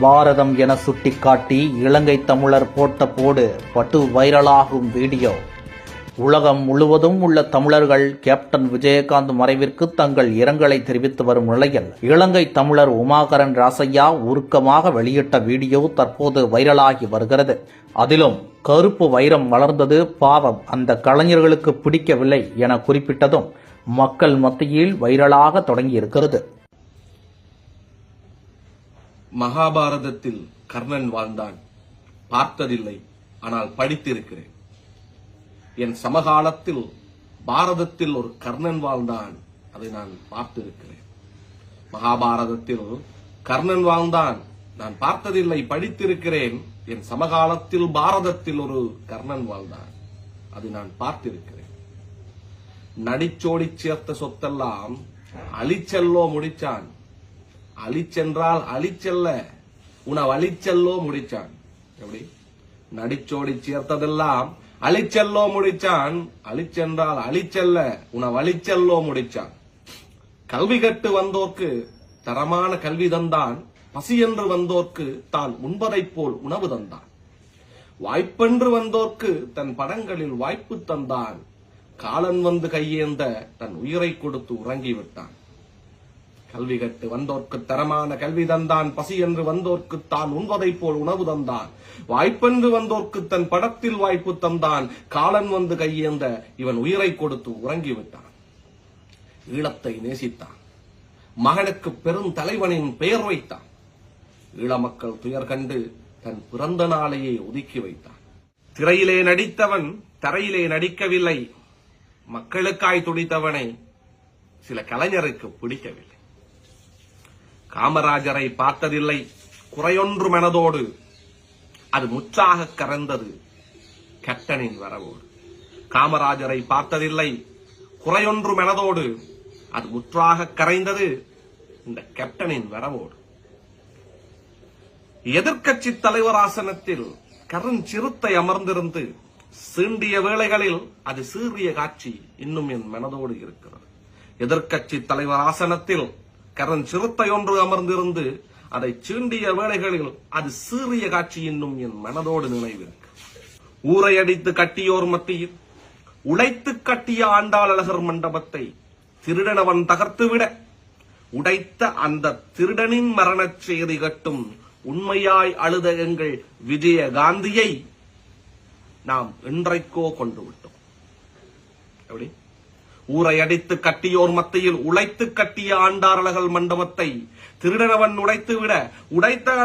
பாரதம் என சுட்டிக்காட்டி இலங்கை தமிழர் போட்ட போடு படு வைரலாகும் வீடியோ. உலகம் முழுவதும் உள்ள தமிழர்கள் கேப்டன் விஜயகாந்த் மறைவிற்கு தங்கள் இரங்கலை தெரிவித்து வரும் நிலையில் இலங்கை தமிழர் உமாகரன் ராசையா உருக்கமாக வெளியிட்ட வீடியோ தற்போது வைரலாகி வருகிறது. அதிலும் கருப்பு வைரம் வளர்ந்தது பாவம், அந்த கலைஞர்களுக்கு பிடிக்கவில்லை என குறிப்பிட்டதும் மக்கள் மத்தியில் வைரலாக தொடங்கியிருக்கிறது. மகாபாரதத்தில் கர்ணன் வாழ்ந்தான், பார்த்ததில்லை, ஆனால் படித்திருக்கிறேன். என் சமகாலத்தில் பாரதத்தில் ஒரு கர்ணன் வாழ்ந்தான், அதை நான் பார்த்திருக்கிறேன். மகாபாரதத்தில் கர்ணன் வாழ்ந்தான், நான் பார்த்ததில்லை, படித்திருக்கிறேன். என் சமகாலத்தில் பாரதத்தில் ஒரு கர்ணன் வாழ்ந்தான், அதை நான் பார்த்திருக்கிறேன். நடிச்சோடி சேர்த்த சொத்தெல்லாம் அழிச்செல்லோ முடிச்சான், அழிச்சென்றால் அழிச்செல்ல உணவு அழிச்செல்லோ முடிச்சான். எப்படி? நடிச்சோடி சேர்த்ததெல்லாம் அழிச்செல்லோ முடிச்சான், அழிச்சென்றால் அழிச்செல்ல உணவு அழிச்செல்லோ முடிச்சான். கல்வி கட்டு வந்தோர்க்கு தரமான கல்வி தந்தான், பசி என்று வந்தோர்க்கு தான் உண்பதைப் போல் உணவு தந்தான். வாய்ப்பென்று வந்தோர்க்கு தன் படங்களில் வாய்ப்பு தந்தான், காலன் வந்து கையேந்த தன் உயிரை கொடுத்து உறங்கிவிட்டான். கல்வி கட்டு வந்தோர்க்கு தரமான கல்வி தந்தான், பசி என்று வந்தோர்க்கு தான் உண்பதைப் போல் உணவு தந்தான். வாய்ப்பென்று வந்தோர்க்கு தன் படத்தில் வாய்ப்பு தந்தான், காலன் வந்து கையேந்த இவன் உயிரை கொடுத்து உறங்கிவிட்டான். ஈழத்தை நேசித்தான், மகனுக்கு பெரும் தலைவனின் பெயர் வைத்தான். ஈழ மக்கள் துயர் கண்டு தன் பிறந்த நாளையே ஒதுக்கி வைத்தான். திரையிலே நடித்தவன் தரையிலே நடிக்கவில்லை, மக்களுக்காய் துடித்தவனை சில கலைஞருக்கு பிடிக்கவில்லை. காமராஜரை பார்த்ததில்லை, குறையொன்று மனதோடு, அது முற்றாக கரைந்தது கேப்டனின் வரவோடு. காமராஜரை பார்த்ததில்லை, குறையொன்று மனதோடு, அது முற்றாக கரைந்தது இந்த கேப்டனின் வரவோடு. எதிர்க்கட்சி தலைவர் ஆசனத்தில் கரண் சிறுத்தை அமர்ந்திருந்து சீண்டிய வேளைகளில் அது சீறிய காட்சி இன்னும் என் மனதோடு இருக்கிறது. எதிர்க்கட்சி தலைவர் ஆசனத்தில் கரண் சிறுத்தை ஒன்று அமர்ந்திருந்து அதை சீண்டிய வேளைகளில் அது சீறிய காட்சி இன்னும் என் மனதோடு நினைவிருக்கு. ஊரை அடித்து கட்டியோர் மத்தியில் உடைத்து கட்டிய ஆண்டாளழகர் மண்டபத்தை திருடனவன் தகர்த்துவிட உடைத்த அந்த திருடனின் மரணச் செய்தி கட்டும் உண்மையாய் அழுத எங்கள் விஜயகாந்தியை நாம் இன்றைக்கோ கொண்டு விட்டோம். எப்படி? ஊரை அடித்து கட்டியோர் மத்தியில் உழைத்து கட்டிய ஆண்டாளழகர் மண்டபத்தை திருடனவன் உடைத்துவிட உடைத்த